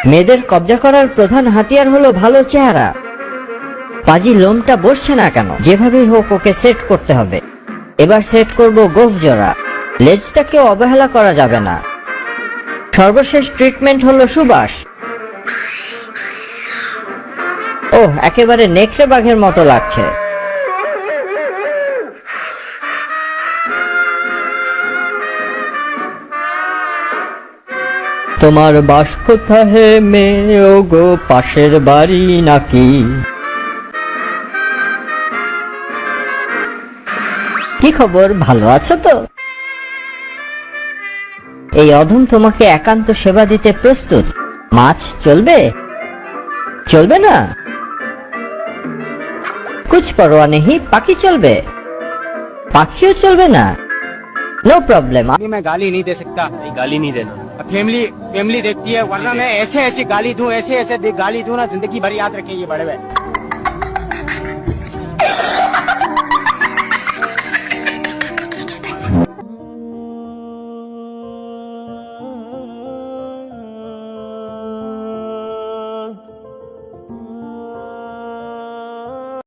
মেয়েদের কবজা করার প্রধান হাতিয়ার হলো ভালো চেহারা। পাজি লোমটা বসছে না কেন? যেভাবেই হোক ওকে সেট করতে হবে। এবার সেট করব গোফ জোড়া। লেজটাকে অবহেলা করা যাবে না। সর্বশেষ ট্রিটমেন্ট হলো সুবাস। ওহ, একেবারে নেকড়ে বাঘের মতো লাগছে। তোমার বাস কোথায় হে মেয়ে, ও গো পাশের বাড়ি নাকি? কি খবর, ভালো আছো তো? এই অধম তোমাকে একান্ত সেবা দিতে প্রস্তুত। মাছ চলবে? চলবে না? কুছ পরোয়া নেই, পাখি চলবে? পাখিও চলবে না? No problem. मैं गाली नहीं दे सकता। गाली नहीं देना। फैमिली देखती है, वरना मैं ऐसे गाली दूं, ऐसे गाली दूं ना, जिंदगी भर याद रखें ये बड़े हुए।